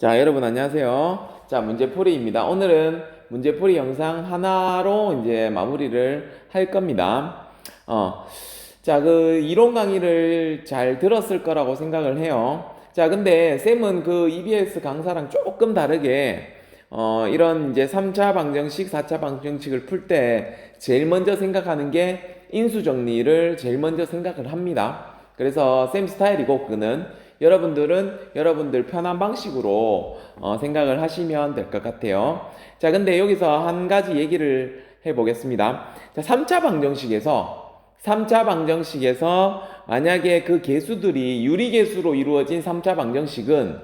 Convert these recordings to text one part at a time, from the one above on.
자, 여러분 안녕하세요. 자, 문제풀이입니다. 오늘은 문제풀이 영상 하나로 이제 마무리를 할 겁니다. 자, 그 이론 강의를 잘 들었을 거라고 생각을 해요. 자, 근데 쌤은 그 EBS 강사랑 조금 다르게 이런 이제 3차 방정식, 4차 방정식을 풀 때 제일 먼저 생각하는 게 인수 정리를 제일 먼저 생각을 합니다. 그래서 쌤 스타일이고 그는 여러분들은 여러분들 편한 방식으로 생각을 하시면 될 것 같아요. 자, 근데 여기서 한 가지 얘기를 해보겠습니다. 자, 3차 방정식에서 만약에 그 계수들이 유리계수로 이루어진 3차 방정식은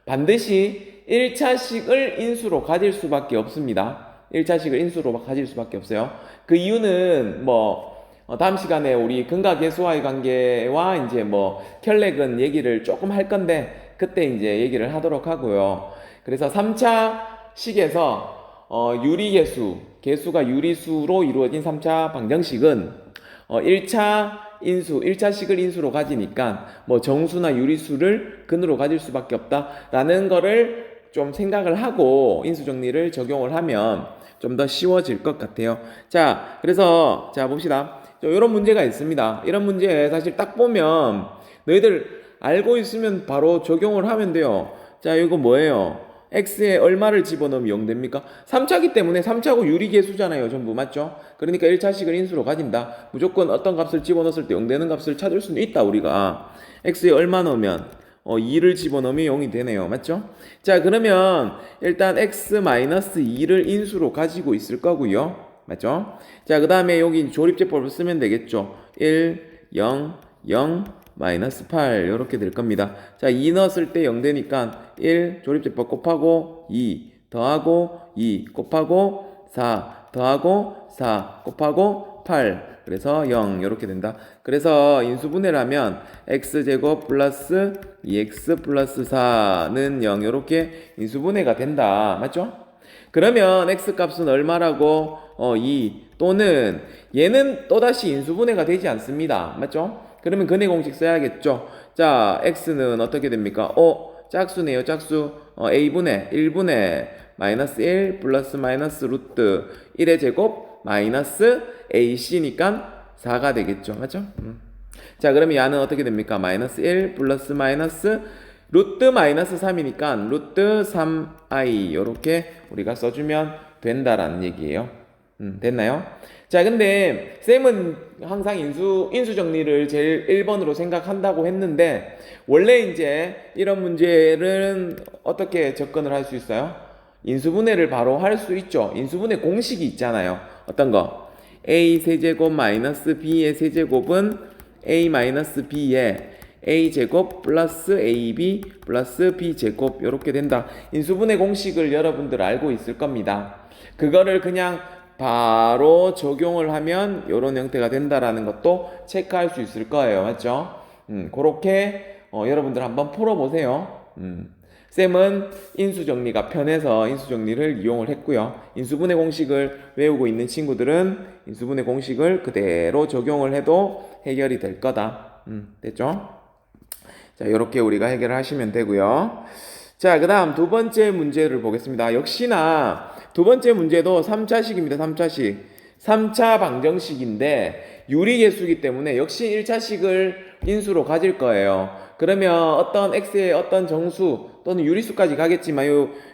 반드시 1차식을 인수로 가질 수밖에 없습니다. 1차식을 인수로 가질 수밖에 없어요. 그 이유는 다음 시간에 우리 근각계수와의 관계와 이제 켤레근 얘기를 조금 할 건데 그때 이제 얘기를 하도록 하고요. 그래서 3차 식에서 계수가 유리수로 이루어진 3차 방정식은 1차식을 인수로 가지니까 정수나 유리수를 근으로 가질 수밖에 없다라는 거를 좀 생각을 하고 인수 정리를 적용을 하면 좀 더 쉬워질 것 같아요. 자, 그래서 자 봅시다. 이런 문제가 있습니다. 이런 문제 사실 딱 보면 너희들 알고 있으면 바로 적용을 하면 돼요. 자, 이거 뭐예요? x에 얼마를 집어넣으면 0 됩니까? 3차기 때문에 3차고 유리계수잖아요. 전부 맞죠? 그러니까 1차식을 인수로 가진다. 무조건 어떤 값을 집어넣었을 때 0 되는 값을 찾을 수는 있다 우리가. x에 얼마 넣으면 2를 집어넣으면 0이 되네요. 맞죠? 자, 그러면 일단 x-2를 인수로 가지고 있을 거고요. 맞죠? 자, 그 다음에 여기 조립제법을 쓰면 되겠죠. 1, 0, 0, 마이너스 8 이렇게 될 겁니다. 자, 2 넣었을 때 0 되니까 1 조립제법 곱하고 2 더하고 2 곱하고 4 더하고 4 곱하고 8 그래서 0 이렇게 된다. 그래서 인수분해를 하면 x제곱 플러스 2x 플러스 4는 0 이렇게 인수분해가 된다. 맞죠? 그러면 x값은 얼마라고? 2 또는 얘는 또다시 인수분해가 되지 않습니다. 맞죠? 그러면 근해 공식 써야겠죠. 자, x는 어떻게 됩니까? 짝수네요. 짝수. a분의 1분의 마이너스 1 플러스 마이너스 루트 1의 제곱 마이너스 ac니까 4가 되겠죠. 맞죠? 자, 그러면 야는 어떻게 됩니까? 마이너스 1 플러스 마이너스 루트 마이너스 3이니까 루트 3i 요렇게 우리가 써주면 된다라는 얘기예요. 됐나요? 자, 근데 쌤은 항상 인수 정리를 제일 1번으로 생각한다고 했는데 원래 이제 이런 문제는 어떻게 접근을 할 수 있어요? 인수분해를 바로 할 수 있죠. 인수분해 공식이 있잖아요. 어떤 거? a 세제곱 마이너스 b의 세제곱은 a 마이너스 b의 a제곱 플러스 ab 플러스 b제곱 이렇게 된다. 인수분해 공식을 여러분들 알고 있을 겁니다. 그거를 그냥 바로 적용을 하면 이런 형태가 된다라는 것도 체크할 수 있을 거예요. 맞죠? 그렇게 여러분들 한번 풀어보세요. 쌤은 인수정리가 편해서 인수정리를 이용을 했고요. 인수분해 공식을 외우고 있는 친구들은 인수분해 공식을 그대로 적용을 해도 해결이 될 거다. 됐죠? 자, 이렇게 우리가 해결을 하시면 되고요. 자, 그 다음 두 번째 문제를 보겠습니다. 역시나 두 번째 문제도 3차식입니다. 3차식. 3차 방정식인데 유리계수이기 때문에 역시 1차식을 인수로 가질 거예요. 그러면 어떤 x의 어떤 정수 또는 유리수까지 가겠지만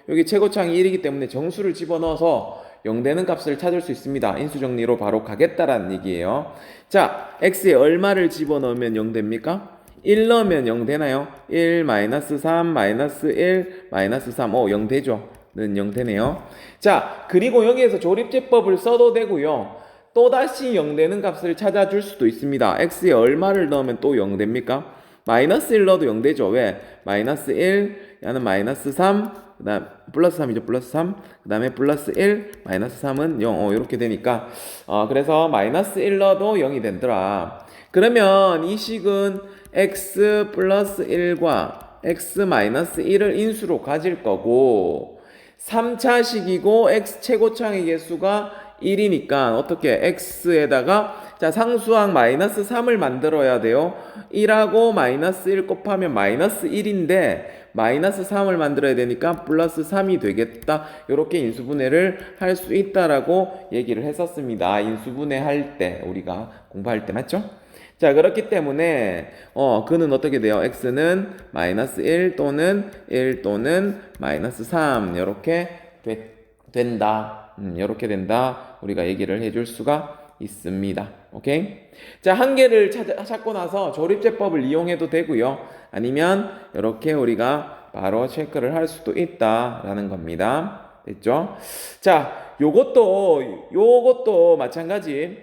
여기 최고창이 1이기 때문에 정수를 집어넣어서 0 되는 값을 찾을 수 있습니다. 인수정리로 바로 가겠다라는 얘기예요. 자, x에 얼마를 집어넣으면 0 됩니까? 1 넣으면 0 되나요? 1, 마이너스 3, 마이너스 1, 마이너스 3. 0 되죠? 는 0 되네요. 자, 그리고 여기에서 조립제법을 써도 되고요. 또다시 0 되는 값을 찾아줄 수도 있습니다. x에 얼마를 넣으면 또 0 됩니까? 마이너스 1 넣어도 0 되죠. 왜? 마이너스 1, 야는 마이너스 3, 그 다음 플러스 3이죠. 플러스 3, 그 다음에 플러스 1, 마이너스 3은 0, 이렇게 되니까 그래서 마이너스 1 넣어도 0이 되더라. 그러면 이 식은 x 플러스 1과 x 마이너스 1을 인수로 가질 거고 3차식이고 x 최고창의 개수가 1이니까 어떻게 x에다가 자 상수항 마이너스 3을 만들어야 돼요. 1하고 마이너스 1 곱하면 마이너스 1인데 마이너스 3을 만들어야 되니까 플러스 3이 되겠다. 이렇게 인수분해를 할 수 있다라고 얘기를 했었습니다. 인수분해 할 때 우리가 공부할 때 맞죠? 자, 그렇기 때문에 그는 어떻게 돼요? x는 마이너스 1 또는 1 또는 마이너스 3 이렇게 된다. 이렇게 된다. 우리가 얘기를 해줄 수가 있습니다. 오케이? 자, 한계를 찾고 나서 조립제법을 이용해도 되고요. 아니면 이렇게 우리가 바로 체크를 할 수도 있다라는 겁니다. 됐죠? 자, 요것도 마찬가지.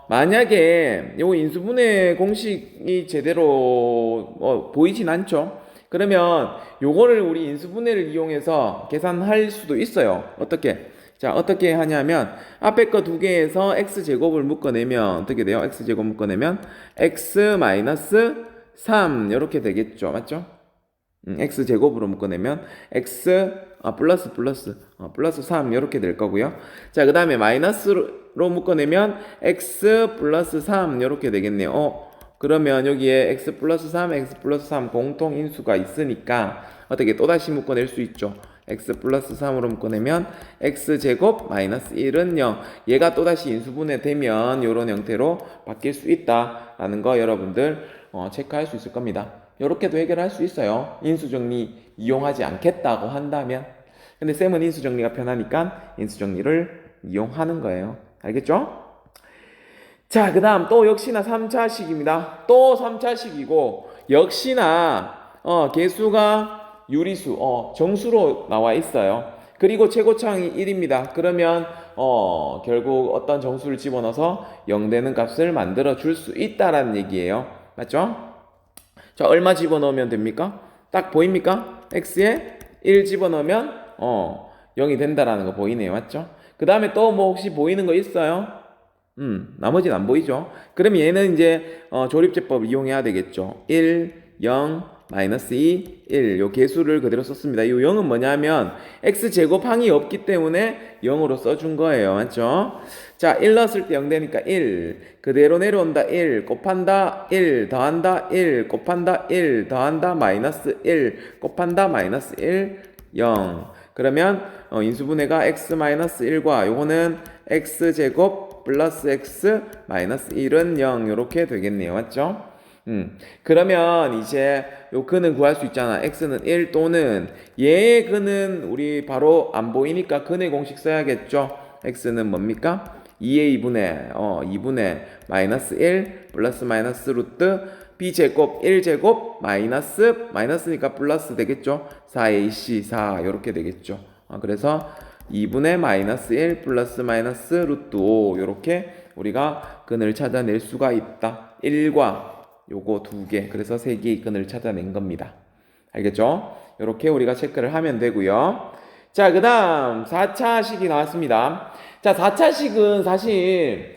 만약에 요 인수분해 공식이 제대로 보이진 않죠? 그러면 요거를 우리 인수분해를 이용해서 계산할 수도 있어요. 어떻게? 자, 어떻게 하냐면 앞에 거 두 개에서 x제곱을 묶어내면 어떻게 돼요? x제곱 묶어내면 x 마이너스 3 이렇게 되겠죠. 맞죠? x제곱으로 묶어내면 x 플러스 3 이렇게 될 거고요. 자, 그 다음에 마이너스로 묶어내면 x 플러스 3 이렇게 되겠네요. 그러면 여기에 x 플러스 3 공통 인수가 있으니까 어떻게 또다시 묶어낼 수 있죠. x 플러스 3으로 묶어내면 x제곱 마이너스 1은 0. 얘가 또다시 인수분해 되면 이런 형태로 바뀔 수 있다라는 거 여러분들 체크할 수 있을 겁니다. 이렇게도 해결할 수 있어요. 인수정리 이용하지 않겠다고 한다면. 근데 쌤은 인수정리가 편하니까 인수정리를 이용하는 거예요. 알겠죠? 자, 그 다음 또 역시나 3차식입니다. 또 3차식이고 역시나 개수가 유리수, 정수로 나와 있어요. 그리고 최고차항이 1입니다. 그러면 결국 어떤 정수를 집어넣어서 0 되는 값을 만들어 줄 수 있다라는 얘기예요. 맞죠? 자, 얼마 집어넣으면 됩니까? 딱 보입니까? x에 1 집어넣으면 0이 된다라는 거 보이네요. 맞죠? 그 다음에 또 뭐 혹시 보이는 거 있어요? 나머지는 안 보이죠? 그럼 얘는 이제 조립제법 이용해야 되겠죠. 1, 0, 마이너스 2, 1. 요 개수를 그대로 썼습니다. 이 0은 뭐냐면 x제곱항이 없기 때문에 0으로 써준 거예요. 맞죠? 자, 1 넣었을 때 0 되니까 1. 그대로 내려온다. 1. 곱한다. 1. 더한다. 1. 곱한다. 1. 더한다. 마이너스 1. 곱한다. 마이너스 1. 0. 그러면 인수분해가 x-1과 요거는 x제곱 플러스 x 마이너스 1은 0 이렇게 되겠네요. 맞죠? 그러면 이제 요 근은 구할 수 있잖아. x는 1 또는 얘의 근은 우리 바로 안 보이니까 근의 공식 써야겠죠. x는 뭡니까? 2의 2분의 마이너스 1 플러스 마이너스 루트 b제곱 1제곱 마이너스니까 플러스 되겠죠. 4ac 4 이렇게 되겠죠. 그래서 2분의 마이너스 1 플러스 마이너스 루트 5 이렇게 우리가 근을 찾아낼 수가 있다. 1과 요거 두 개, 그래서 세 개의 근을 찾아낸 겁니다. 알겠죠? 이렇게 우리가 체크를 하면 되고요. 자, 그 다음 4차식이 나왔습니다. 자, 4차식은 사실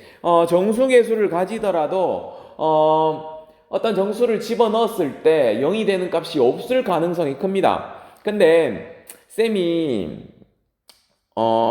정수계수를 가지더라도 어떤 정수를 집어넣었을 때 0이 되는 값이 없을 가능성이 큽니다. 근데 쌤이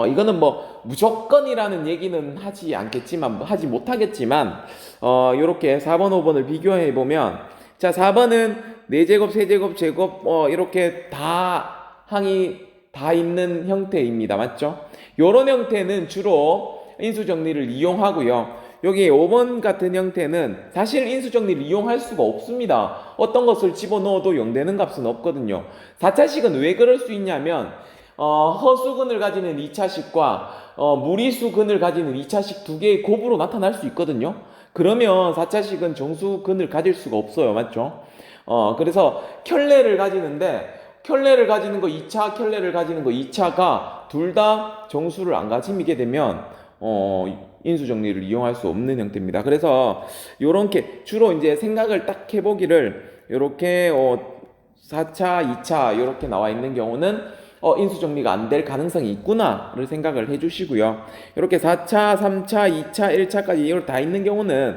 이거는 뭐 무조건이라는 얘기는 하지 못하겠지만 요렇게 4번, 5번을 비교해 보면 자, 4번은 4제곱, 세제곱, 제곱 이렇게 항이 다 있는 형태입니다. 맞죠? 요런 형태는 주로 인수정리를 이용하고요. 여기 5번 같은 형태는 사실 인수정리를 이용할 수가 없습니다. 어떤 것을 집어넣어도 0 되는 값은 없거든요. 4차식은 왜 그럴 수 있냐면 허수근을 가지는 2차식과 무리수근을 가지는 2차식 두 개의 곱으로 나타날 수 있거든요. 그러면 4차식은 정수근을 가질 수가 없어요. 맞죠? 그래서 켤레를 가지는 거 2차, 켤레를 가지는 거 2차가 둘 다 정수를 안 가지게 되면 인수정리를 이용할 수 없는 형태입니다. 그래서 요렇게 주로 이제 생각을 딱 해보기를 요렇게 4차, 2차 요렇게 나와 있는 경우는 인수정리가 안 될 가능성이 있구나를 생각을 해주시고요. 이렇게 4차, 3차, 2차, 1차까지 이걸 다 있는 경우는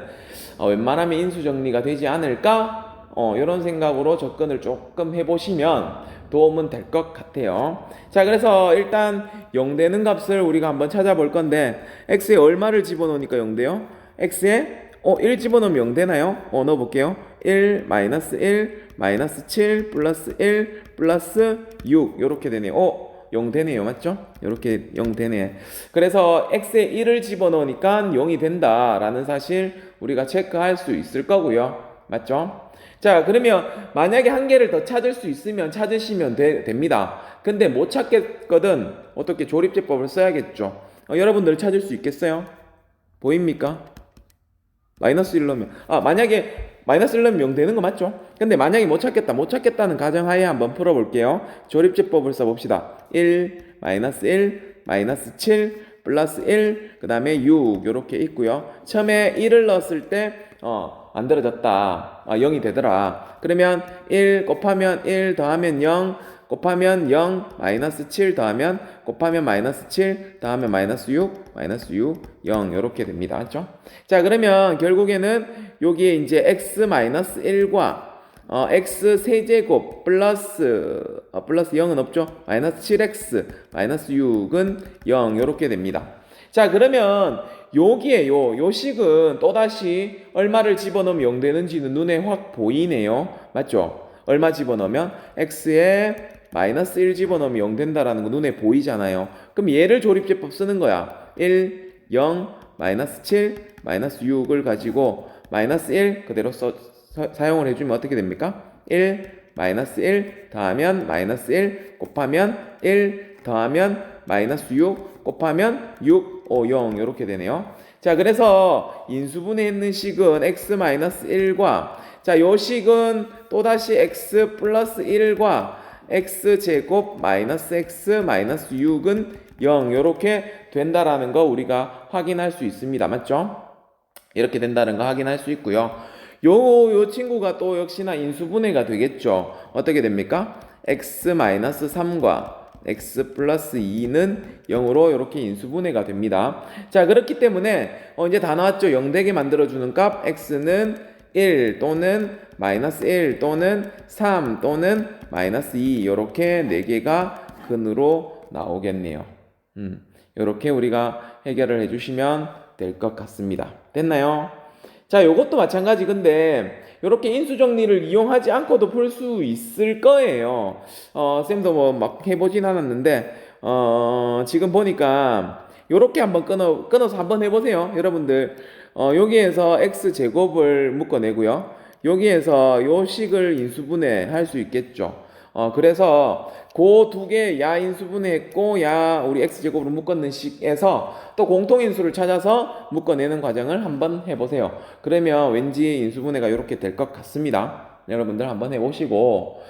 웬만하면 인수정리가 되지 않을까? 이런 생각으로 접근을 조금 해보시면 도움은 될 것 같아요. 자, 그래서 일단 0 되는 값을 우리가 한번 찾아볼 건데 x에 얼마를 집어넣으니까 0 돼요? x에 1 집어넣으면 0 되나요? 넣어볼게요. 1 마이너스 1 마이너스 7 플러스 1 플러스 6 요렇게 되네요. 0 되네요. 맞죠? 이렇게 0 되네. 그래서 x에 1을 집어넣으니까 0이 된다라는 사실 우리가 체크할 수 있을 거고요. 맞죠? 자, 그러면 만약에 한 개를 더 찾을 수 있으면 찾으시면 됩니다. 근데 못 찾겠거든 어떻게 조립제법을 써야겠죠. 여러분들 찾을 수 있겠어요? 보입니까? 마이너스 1 넣으면 만약에 마이너스 1 넣으면 0 되는 거 맞죠? 근데 만약에 못 찾겠다는 가정하에 한번 풀어볼게요. 조립제법을 써봅시다. 1 마이너스 1 마이너스 7 플러스 1 그 다음에 6 요렇게 있고요. 처음에 1을 넣었을 때 만들어졌다. 0이 되더라. 그러면 1 곱하면 1 더하면 0 곱하면 0 마이너스 7 더하면 곱하면 마이너스 7 더하면 마이너스 6 0 요렇게 됩니다. 맞죠? 자, 그러면 결국에는 여기에 이제 x 마이너스 1과 x 세제곱 플러스 0은 없죠? 마이너스 7x 마이너스 6은 0 요렇게 됩니다. 자, 그러면 여기에 요 식은 또다시 얼마를 집어넣으면 0 되는지는 눈에 확 보이네요. 맞죠? 얼마 집어넣으면 x에 마이너스 1 집어넣으면 0 된다라는 거 눈에 보이잖아요. 그럼 얘를 조립제법 쓰는 거야. 1, 0, 마이너스 7, 마이너스 6을 가지고 마이너스 1 그대로 사용을 해주면 어떻게 됩니까? 1, 마이너스 1 더하면 마이너스 1 곱하면 1 더하면 마이너스 6 곱하면 6, 5, 0 이렇게 되네요. 자, 그래서 인수분해 있는 식은 x 마이너스 1과 자, 요 식은 또다시 x 플러스 1과 x제곱 마이너스 x 마이너스 6은 0 이렇게 된다라는 거 우리가 확인할 수 있습니다. 맞죠? 이렇게 된다는 거 확인할 수 있고요. 요 친구가 또 역시나 인수분해가 되겠죠. 어떻게 됩니까? x 마이너스 3과 x 플러스 2는 0으로 이렇게 인수분해가 됩니다. 자, 그렇기 때문에 이제 다 나왔죠. 0 되게 만들어주는 값 x는 1 또는 마이너스 1 또는 3 또는 마이너스 2 이렇게 4개가 근으로 나오겠네요. 이렇게 우리가 해결을 해주시면 될 것 같습니다. 됐나요? 자, 요것도 마찬가지. 근데 이렇게 인수정리를 이용하지 않고도 풀 수 있을 거예요. 쌤도 뭐 막 해보진 않았는데 지금 보니까 요렇게 한번 끊어서 한번 해보세요. 여러분들 여기에서 x제곱을 묶어내고요. 여기에서 요 식을 인수분해 할 수 있겠죠. 그래서 그 두 개 야 인수분해했고 야 우리 x제곱으로 묶었는 식에서 또 공통인수를 찾아서 묶어내는 과정을 한번 해보세요. 그러면 왠지 인수분해가 이렇게 될 것 같습니다. 여러분들 한번 해보시고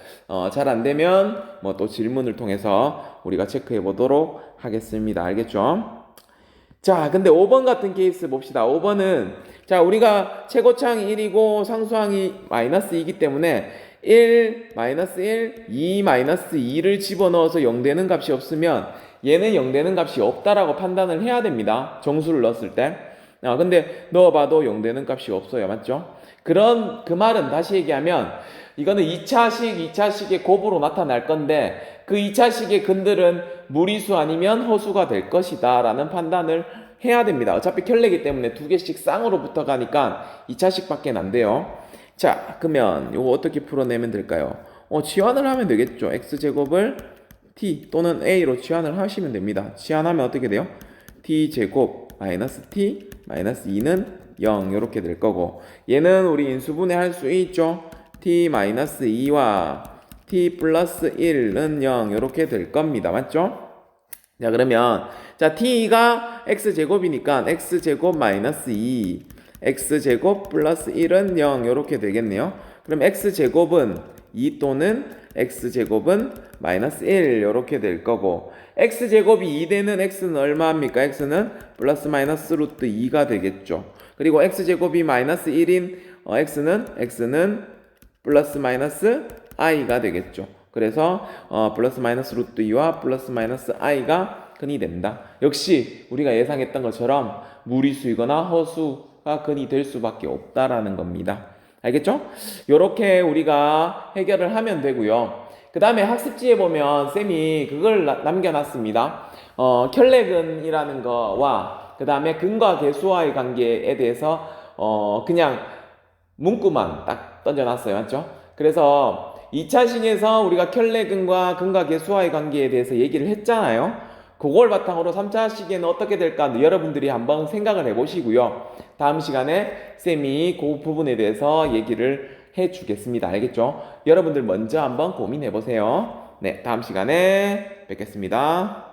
잘 안되면 뭐 또 질문을 통해서 우리가 체크해 보도록 하겠습니다. 알겠죠? 자, 근데 5번 같은 케이스 봅시다. 5번은 자, 우리가 최고차항이 1이고 상수항이 마이너스 2이기 때문에 1, 마이너스 1, 2, 마이너스 2를 집어넣어서 0 되는 값이 없으면 얘는 0 되는 값이 없다라고 판단을 해야 됩니다. 정수를 넣었을 때. 근데 넣어봐도 0 되는 값이 없어요. 맞죠? 그 말은 다시 얘기하면 이거는 2차식의 곱으로 나타날 건데 그 2차식의 근들은 무리수 아니면 허수가 될 것이다 라는 판단을 해야 됩니다. 어차피 켤레기 때문에 두 개씩 쌍으로 붙어가니까 2차식밖에 안 돼요. 자, 그러면 이거 어떻게 풀어내면 될까요? 치환을 하면 되겠죠. x제곱을 t 또는 a로 치환을 하시면 됩니다. 치환하면 어떻게 돼요? t제곱 마이너스 t 마이너스 2는 0 이렇게 될 거고 얘는 우리 인수분해 할 수 있죠. t 마이너스 2와 t 플러스 1은 0 이렇게 될 겁니다. 맞죠? 자, 그러면 자 t가 x제곱이니까 x제곱 마이너스 2 x제곱 플러스 1은 0 이렇게 되겠네요. 그럼 x제곱은 2 또는 x제곱은 마이너스 1 이렇게 될 거고 x제곱이 2되는 x는 얼마입니까? x는 플러스 마이너스 루트 2가 되겠죠. 그리고 x제곱이 마이너스 1인 x는 플러스 마이너스 i가 되겠죠. 그래서 플러스 마이너스 루트 2와 플러스 마이너스 i가 근이 된다. 역시 우리가 예상했던 것처럼 무리수이거나 허수가 근이 될 수밖에 없다라는 겁니다. 알겠죠? 이렇게 우리가 해결을 하면 되고요. 그 다음에 학습지에 보면 쌤이 그걸 남겨놨습니다. 켤레근이라는 거와 그 다음에 근과 계수와의 관계에 대해서 그냥 문구만 딱 던져놨어요. 맞죠? 그래서 2차 시에서 우리가 켤레근과 근과 개수와의 관계에 대해서 얘기를 했잖아요. 그걸 바탕으로 3차 시기에는 어떻게 될까 여러분들이 한번 생각을 해보시고요. 다음 시간에 쌤이 그 부분에 대해서 얘기를 해주겠습니다. 알겠죠? 여러분들 먼저 한번 고민해보세요. 네, 다음 시간에 뵙겠습니다.